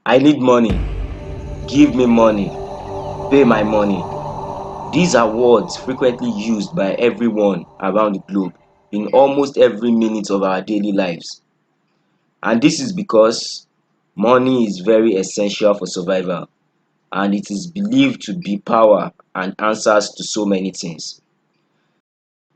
I need money. Give me money. Pay my money. These are words frequently used by everyone around the globe in almost every minute of our daily lives. And this is because money is very essential for survival, and it is believed to be power and answers to so many things.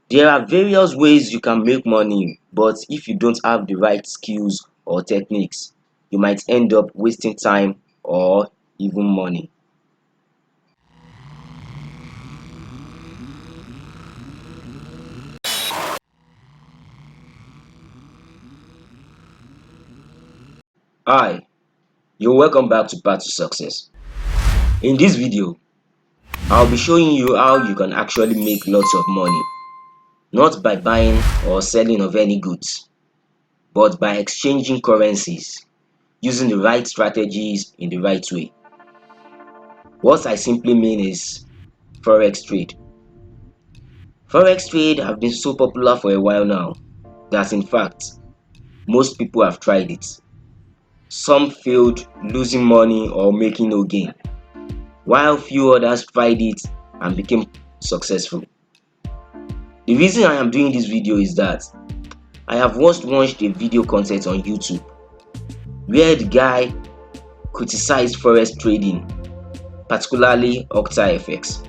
There are various ways you can make money, but if you don't have the right skills or techniques, you might end up wasting time or even money. Hi, you're welcome back to Path to Success. In this video, I'll be showing you how you can actually make lots of money, not by buying or selling of any goods, but by exchanging currencies, using the right strategies in the right way. What I simply mean is Forex trade. Forex trade have been so popular for a while now that in fact, most people have tried it. Some failed, losing money or making no gain, while few others tried it and became successful. The reason I am doing this video is that I have once watched a video content on YouTube where the guy criticized forex trading, particularly OctaFX.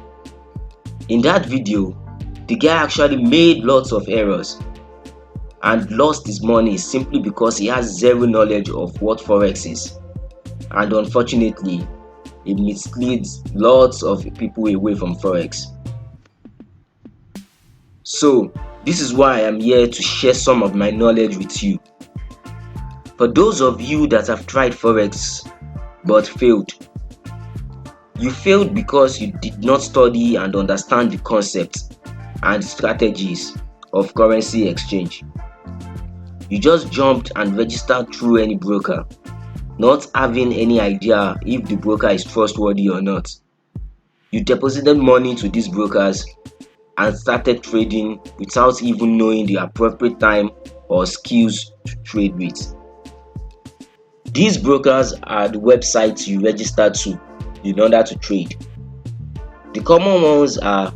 In that video, the guy actually made lots of errors and lost his money simply because he has zero knowledge of what forex is, and unfortunately it misleads lots of people away from forex. So this is why I am here to share some of my knowledge with you. For those of you that have tried forex but failed, you failed because you did not study and understand the concepts and strategies of currency exchange. You just jumped and registered through any broker, not having any idea if the broker is trustworthy or not. You deposited money to these brokers and started trading without even knowing the appropriate time or skills to trade with. These brokers are the websites you register to in order to trade. The common ones are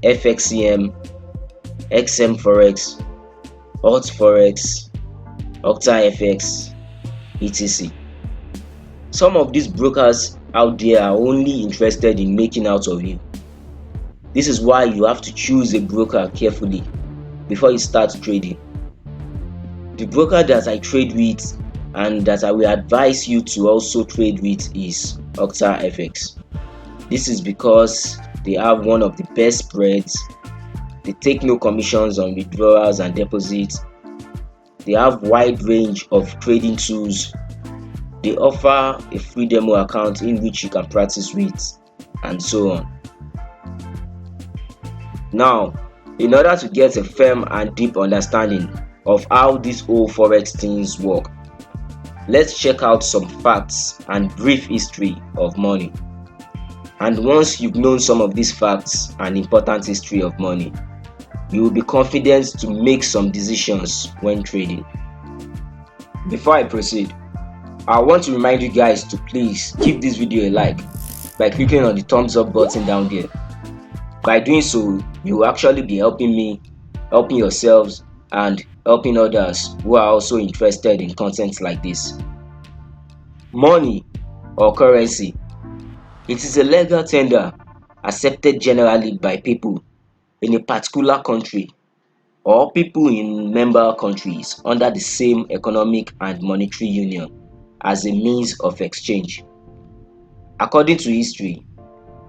FXCM, XM Forex, Alt Forex, OctaFX, etc. Some of these brokers out there are only interested in making out of you. This is why you have to choose a broker carefully before you start trading. The broker that I trade with and that I will advise you to also trade with is OctaFX. This is because they have one of the best spreads, they take no commissions on withdrawals and deposits, they have wide range of trading tools, they offer a free demo account in which you can practice with, and so on. Now, in order to get a firm and deep understanding of how these whole forex things work, let's check out some facts and brief history of money. And once you've known some of these facts and important history of money, you will be confident to make some decisions when trading. Before I proceed, I want to remind you guys to please give this video a like by clicking on the thumbs up button down there. By doing so, you will actually be helping me, helping yourselves, and helping others who are also interested in content like this. Money or currency. It is a legal tender accepted generally by people in a particular country or people in member countries under the same economic and monetary union as a means of exchange. According to history,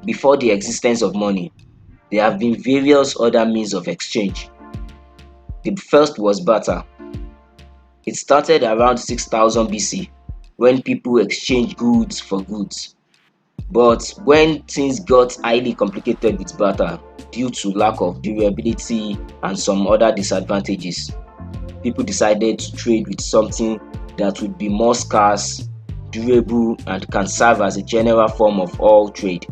before the existence of money, there have been various other means of exchange. The first was barter. It started around 6000 BC when people exchanged goods for goods. But when things got highly complicated with barter due to lack of durability and some other disadvantages, people decided to trade with something that would be more scarce, durable, and can serve as a general form of all trade.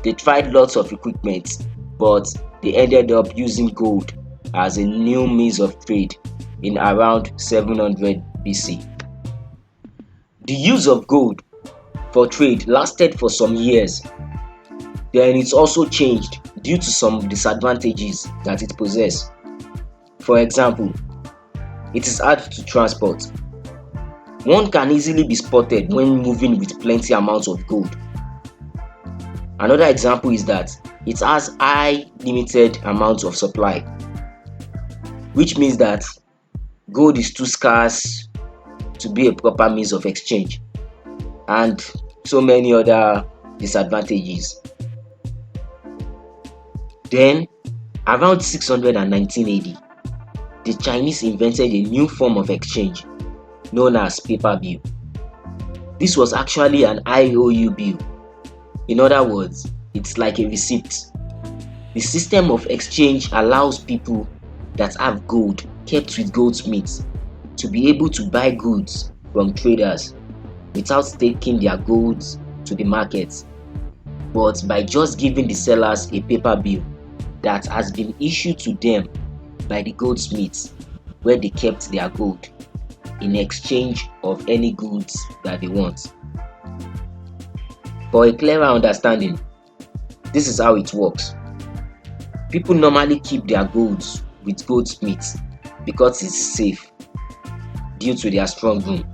They tried lots of equipment, but they ended up using gold as a new means of trade in around 700 BC. The use of gold for trade lasted for some years. Then it also changed due to some disadvantages that it possessed. For example, it is hard to transport. One can easily be spotted when moving with plenty amounts of gold. Another example is that it has high limited amounts of supply, which means that gold is too scarce to be a proper means of exchange, and so many other disadvantages. Then, around 619 AD, the Chinese invented a new form of exchange known as paper bill. This was actually an IOU bill. In other words, it's like a receipt. The system of exchange allows people that have gold kept with goldsmiths to be able to buy goods from traders without taking their goods to the market, but by just giving the sellers a paper bill that has been issued to them by the goldsmiths where they kept their gold in exchange of any goods that they want. For a clearer understanding, this is how it works. People normally keep their goods with goldsmiths because it's safe due to their strong room.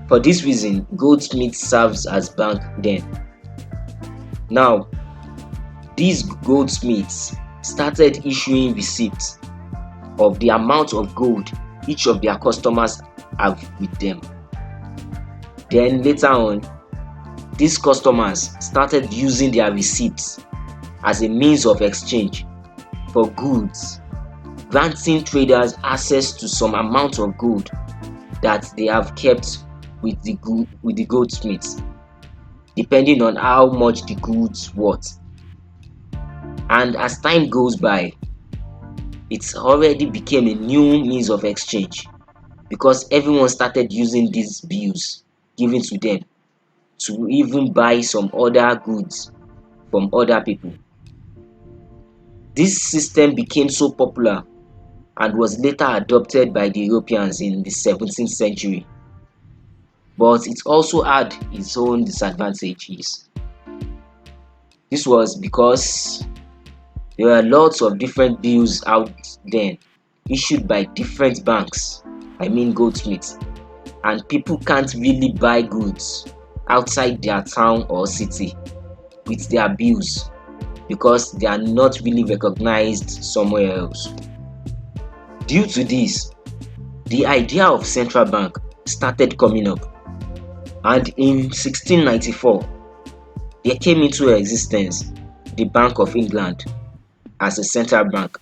For this reason, goldsmith serves as bank then. Now, these goldsmiths started issuing receipts of the amount of gold each of their customers have with them. Then later on, these customers started using their receipts as a means of exchange for goods, granting traders access to some amount of gold that they have kept with the goldsmiths, depending on how much the goods worth. And as time goes by, it already became a new means of exchange because everyone started using these bills given to them to even buy some other goods from other people. This system became so popular and was later adopted by the Europeans in the 17th century. But it also had its own disadvantages. This was because there were lots of different bills out then issued by different banks, I mean goldsmiths, and people can't really buy goods outside their town or city with their bills because they are not really recognized somewhere else. Due to this, the idea of central bank started coming up, and in 1694 there came into existence the Bank of England as a central bank.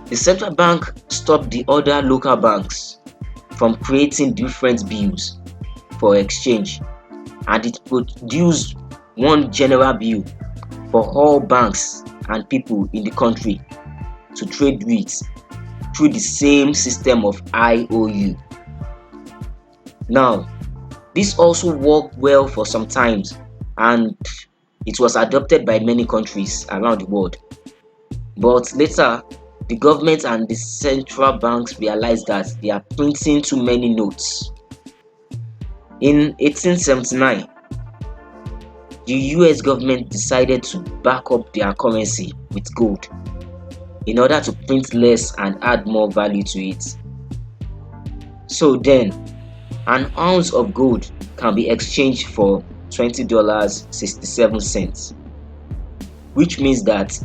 The central bank stopped the other local banks from creating different bills for exchange, and it produced one general bill for all banks and people in the country to trade with through the same system of IOU. Now, this also worked well for some times, and it was adopted by many countries around the world. But later, the government and the central banks realized that they are printing too many notes. In 1879, the US government decided to back up their currency with gold in order to print less and add more value to it. So then, an ounce of gold can be exchanged for $20.67, which means that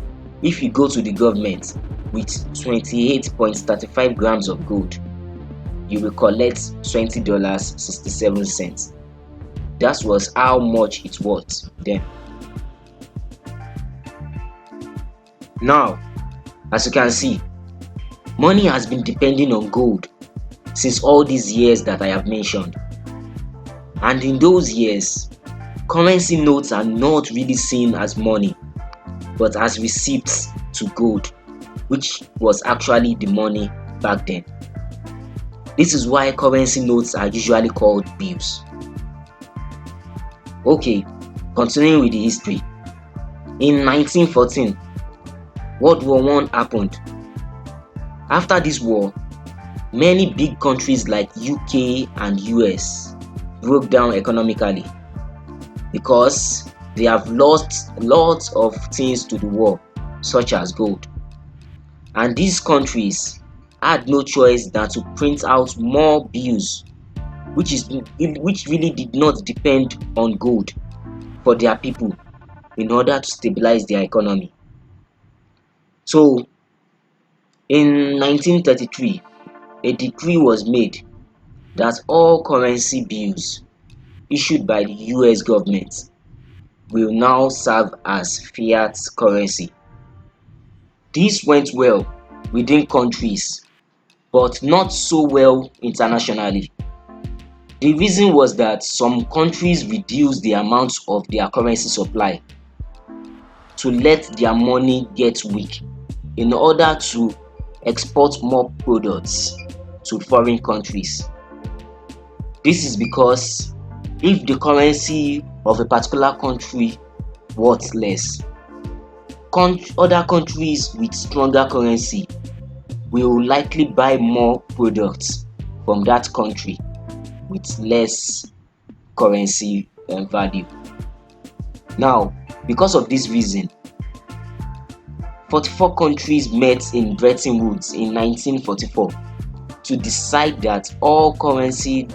if you go to the government with 28.35 grams of gold, you will collect $20.67. That was how much it was then. Now, as you can see, money has been depending on gold since all these years that I have mentioned. And in those years, currency notes are not really seen as money, but as receipts to gold, which was actually the money back then. This is why currency notes are usually called bills. Okay, continuing with the history. In 1914, World War I happened. After this war, Many big countries like UK and US broke down economically because they have lost lots of things to the war, such as gold. And these countries had no choice than to print out more bills, which really did not depend on gold for their people in order to stabilize their economy. So in 1933, a decree was made that all currency bills issued by the US government will now serve as fiat currency. This went well within countries, but not so well internationally. The reason was that some countries reduced the amount of their currency supply to let their money get weak in order to export more products to foreign countries. This is because if the currency of a particular country worth less, other countries with stronger currency will likely buy more products from that country with less currency value. Now, because of this reason, 44 countries met in Bretton Woods in 1944 to decide that all currency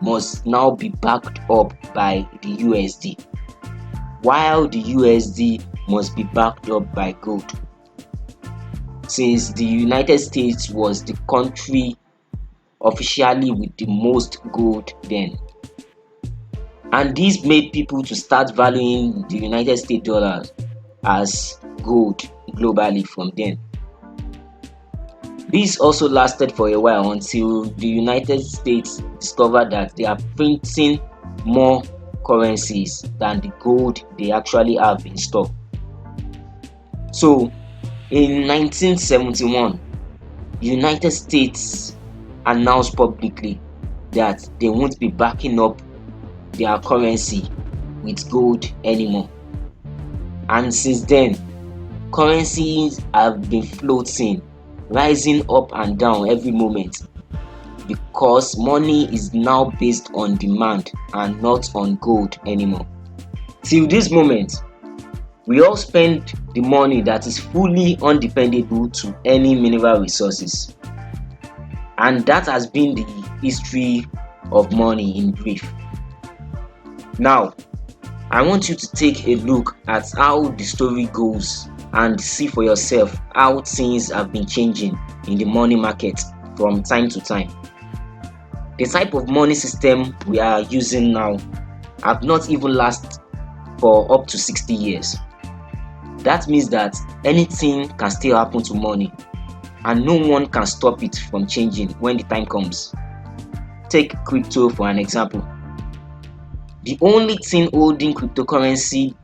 must now be backed up by the USD, while the USD must be backed up by gold. Since the United States was the country officially with the most gold then. And this made people to start valuing the United States dollar as gold globally from then. This also lasted for a while until the United States discovered that they are printing more currencies than the gold they actually have in stock. So in 1971, the United States announced publicly that they won't be backing up their currency with gold anymore. And since then, currencies have been floating, rising up and down every moment, because money is now based on demand and not on gold anymore. Till this moment, we all spend the money that is fully undependable to any mineral resources. And that has been the history of money in brief. Now, I want you to take a look at how the story goes and see for yourself how things have been changing in the money market from time to time. The type of money system we are using now have not even lasted for up to 60 years. That means that anything can still happen to money, and no one can stop it from changing when the time comes. Take crypto for an example. The only thing holding cryptocurrency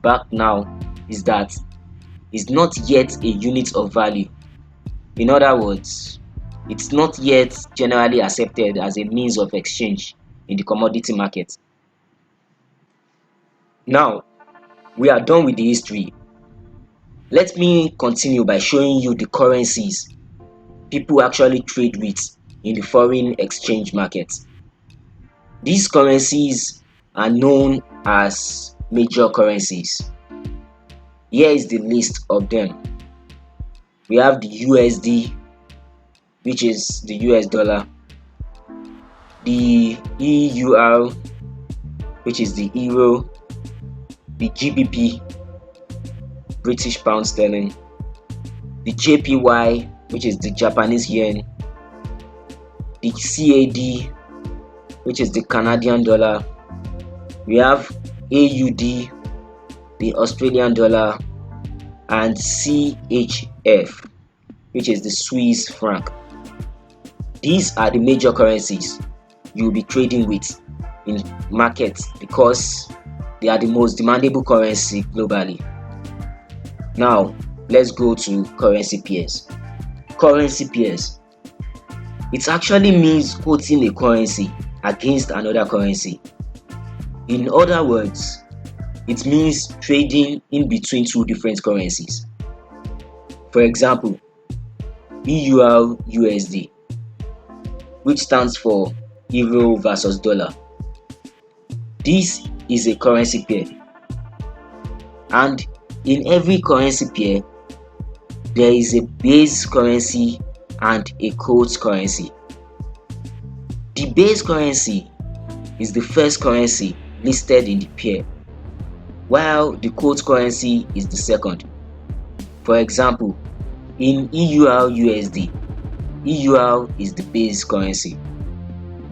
back now is that it's not yet a unit of value. In other words, it's not yet generally accepted as a means of exchange in the commodity market. Now, we are done with the history. Let me continue by showing you the currencies people actually trade with in the foreign exchange market. These currencies are known as major currencies. Here is the list of them. We have the USD, which is the US dollar, the EUR, which is the euro, the GBP, British pound sterling, the JPY, which is the Japanese yen, the CAD, which is the Canadian dollar. We have AUD, the Australian dollar, and CHF, which is the Swiss franc. These are the major currencies you will be trading with in markets because they are the most demandable currency globally. Now, let's go to currency pairs. Currency pairs. It actually means quoting a currency against another currency. In other words, it means trading in between two different currencies. For example, EUR USD. which stands for euro versus dollar. This is a currency pair, and in every currency pair there is a base currency and a quote currency. The base currency is the first currency listed in the pair, while the quote currency is the second. For example, in EUR/USD, EUR is the base currency,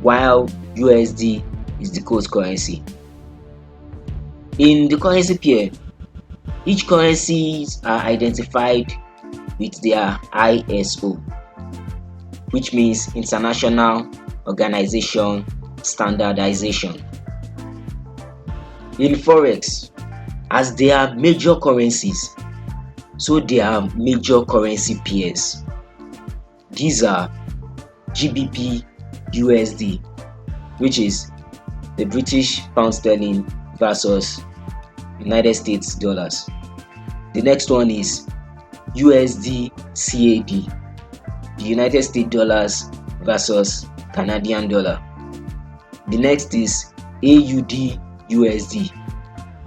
while USD is the quote currency. In the currency pair, each currencies are identified with their ISO, which means International Organization Standardization. In Forex, as they are major currencies, so they are major currency pairs. These are GBP USD, which is the British pound sterling versus United States dollars. The next one is USD CAD, the United States dollars versus Canadian dollar. The next is AUD USD,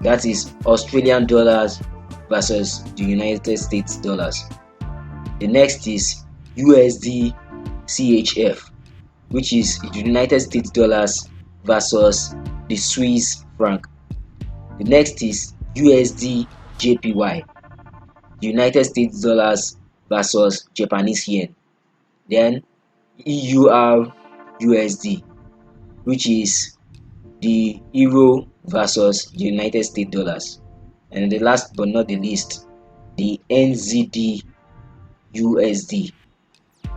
that is Australian dollars versus the United States dollars. The next is USD CHF, which is the United States dollars versus the Swiss franc. The next is USD JPY, the United States dollars versus Japanese yen. Then EUR USD, which is the euro versus the United States dollars. And the last but not the least, the NZD USD,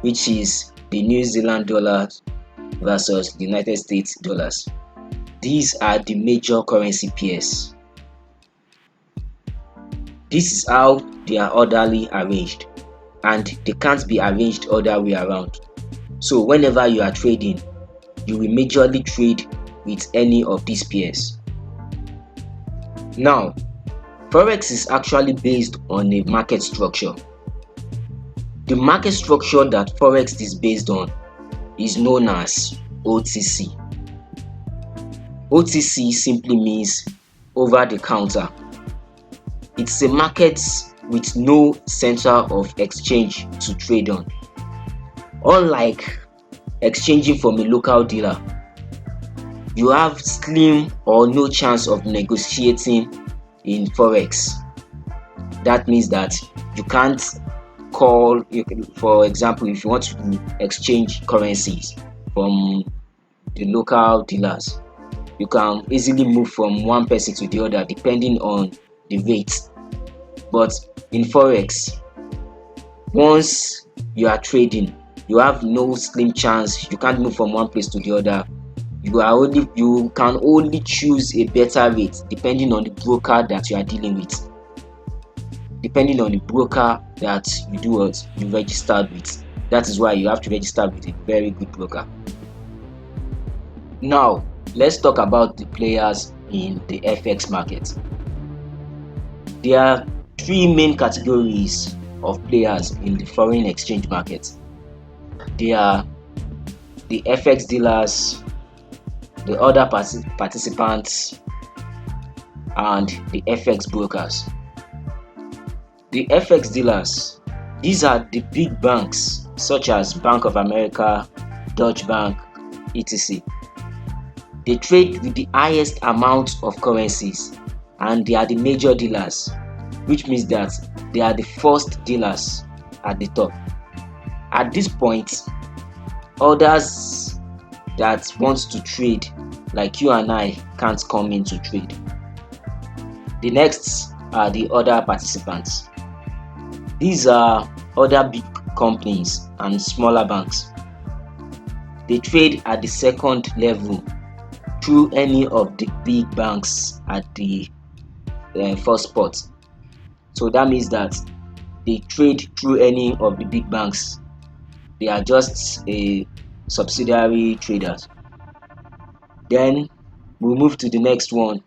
which is the New Zealand dollars versus the United States dollars. These are the major currency pairs. This is how they are orderly arranged, and they can't be arranged other way around. So whenever you are trading, you will majorly trade with any of these pairs. Now, Forex is actually based on a market structure. The market structure that Forex is based on is known as OTC. OTC simply means over the counter. It's a market with no center of exchange to trade on. Unlike exchanging from a local dealer, you have slim or no chance of negotiating in Forex. That means that you can't call, for example, if you want to exchange currencies from the local dealers, you can easily move from one person to the other depending on the rate. But in Forex, once you are trading, you have no slim chance. You can't move from one place to the other. You can only choose a better rate depending on the broker that you are dealing with. Depending on the broker that you registered with. That is why you have to register with a very good broker. Now, let's talk about the players in the FX market. There are three main categories of players in the foreign exchange market. They are the FX dealers, the other participants, and the FX brokers. The FX dealers, these are the big banks such as Bank of America, Deutsche Bank, etc. They trade with the highest amount of currencies, and they are the major dealers, which means that they are the first dealers at the top. At this point, others that want to trade, like you and I, can't come in to trade. The next are the other participants. These are other big companies and smaller banks. They trade at the second level through any of the big banks at the first spot. So that means that they trade through any of the big banks. They are just a subsidiary traders. Then we'll move to the next one,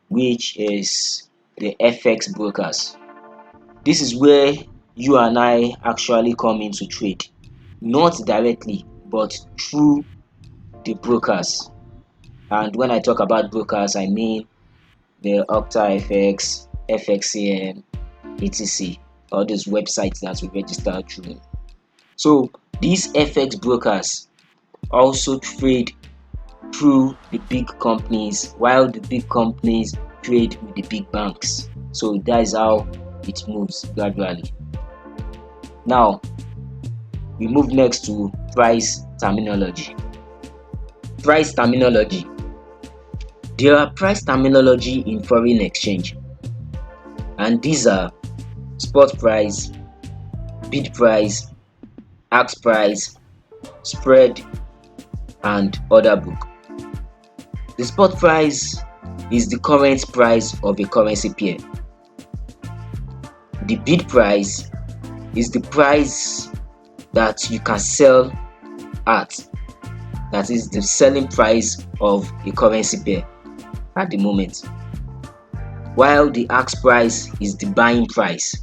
which is the FX brokers. This is where you and I actually come into trade, not directly, but through the brokers. And when I talk about brokers, I mean the OctaFX, FXCM, etc. All those websites that we register through. So these FX brokers also trade through the big companies, while the big companies trade with the big banks. So that is how it moves gradually. Now we move next to price terminology. Price terminology. There are price terminology in foreign exchange, and these are spot price, bid price, ask price, spread, and order book. The spot price is the current price of a currency pair. The bid price is the price that you can sell at, that is the selling price of a currency pair at the moment, while the ask price is the buying price,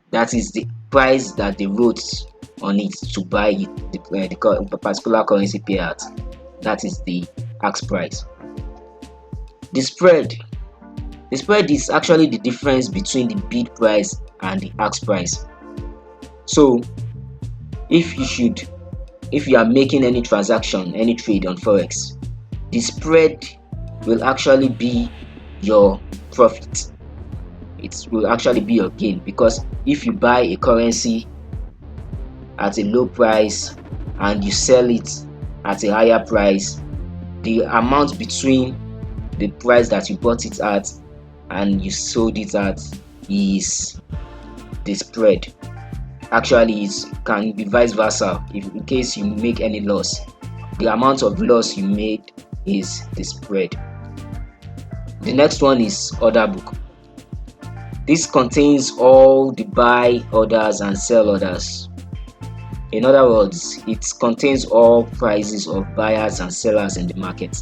that is the price that they wrote on it to buy the particular currency pair at, that is the ask price. The spread is actually the difference between the bid price and the ask price. So if you are making any transaction, any trade on forex, the spread will actually be your profit. It will actually be your gain, because if you buy a currency at a low price and you sell it at a higher price, the amount between the price that you bought it at and you sold it at is the spread. Actually, it can be vice versa. If in case you make any loss, the amount of loss you made is the spread. The next one is order book. This contains all the buy orders and sell orders. In other words, it contains all prices of buyers and sellers in the market.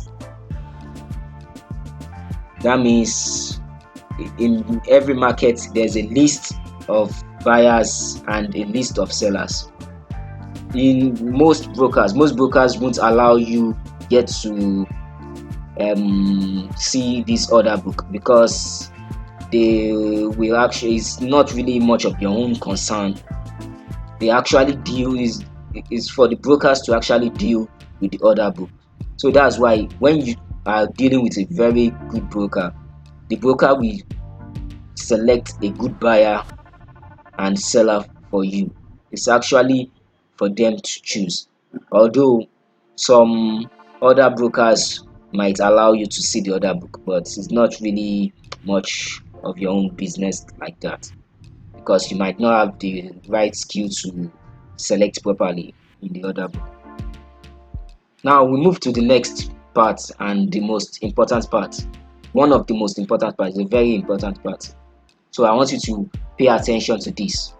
That means in every market there's a list of buyers and a list of sellers. In most brokers won't allow you get to see this order book, because they will actually, it's not really much of your own concern. They actually deal is for the brokers to actually deal with the order book. So that's why when you are dealing with a very good broker, the broker will select a good buyer and seller for you. It's actually for them to choose, although some other brokers might allow you to see the order book, but it's not really much of your own business like that, because you might not have the right skill to select properly in the order book. Now we move to the next part, and the most important part. One of the most important parts, a very important part. So I want you to pay attention to this.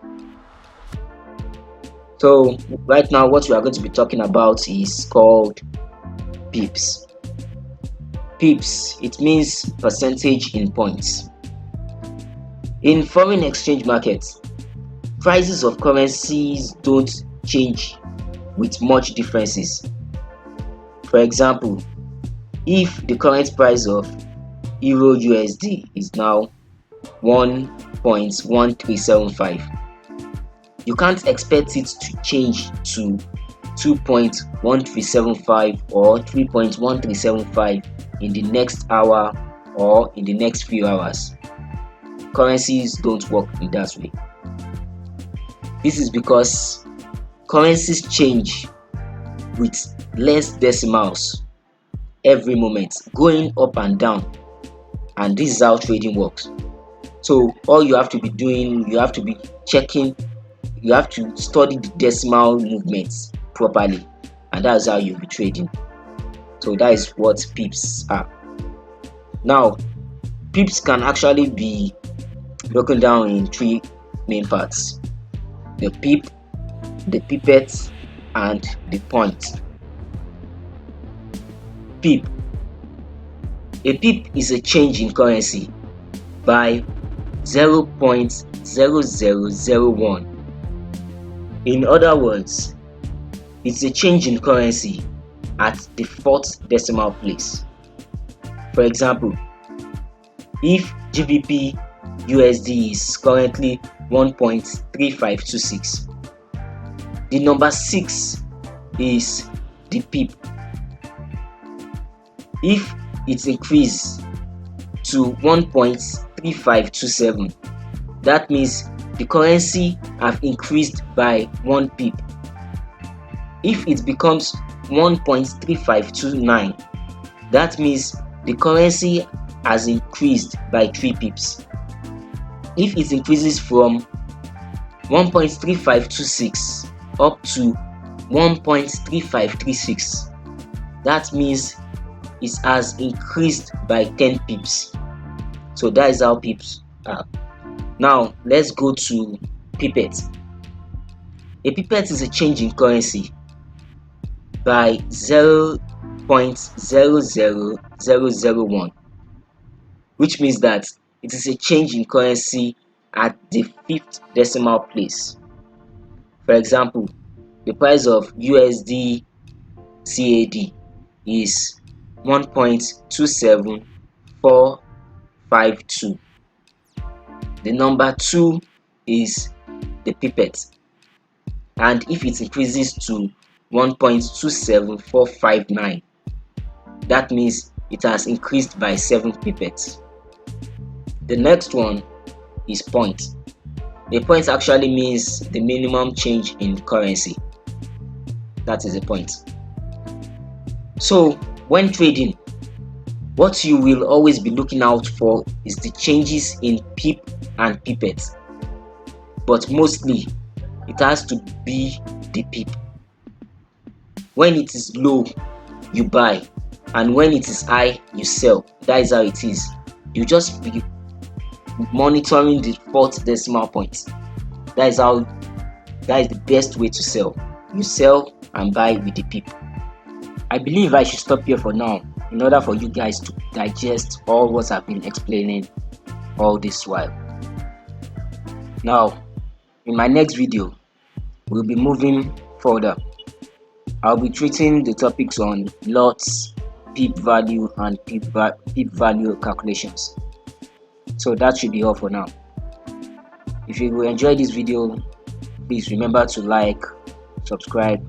So right now what we are going to be talking about is called pips. Pips, it means percentage in points. In foreign exchange markets, prices of currencies don't change with much differences. For example, if the current price of Euro USD is now 1.1375, you can't expect it to change to 2.1375 or 3.1375 in the next hour or in the next few hours. Currencies don't work in that way. This is because currencies change with less decimals every moment, going up and down, and this is how trading works. So all you have to be doing, you have to be checking, you have to study the decimal movements properly, and that's how you'll be trading. So that is what pips are. Now, pips can actually be broken down in three main parts: the pip, the pipette, and the point. Pip. A pip is a change in currency by 0.0001. In other words, It's a change in currency at the fourth decimal place. For example, if GBP USD is currently 1.3526, the number 6 is the pip. If it increases to 1.3527, that means the currency have increased by 1 pip. If it becomes 1.3529, that means the currency has increased by 3 pips. If it increases from 1.3526 up to 1.3536, that means it has increased by 10 pips. So that is how pips are. Now let's go to pipette. A pipette is a change in currency by 0.00001, which means that it is a change in currency at the fifth decimal place. For example, the price of USD CAD is 1.27452. The number 2 is the pipette, and if it increases to 1.27459, that means it has increased by 7 pipettes. The next one is point. A point actually means the minimum change in currency. That is a point. So when trading, what you will always be looking out for is the changes in pip and pipette, but mostly it has to be the pip. When it is low, you buy, and when it is high, you sell. That is how it is. You just be monitoring the fourth decimal point. That is the best way to sell. You sell and buy with the pip. I believe I should stop here for now, in order for you guys to digest all what I've been explaining all this while. Now, in my next video, we'll be moving further. I'll be treating the topics on lots, pip value, and pip value calculations. So that should be all for now. If you will enjoy this video, please remember to like, subscribe,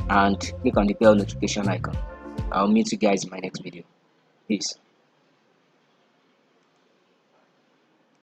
and click on the bell notification icon. I'll meet you guys in my next video. Peace.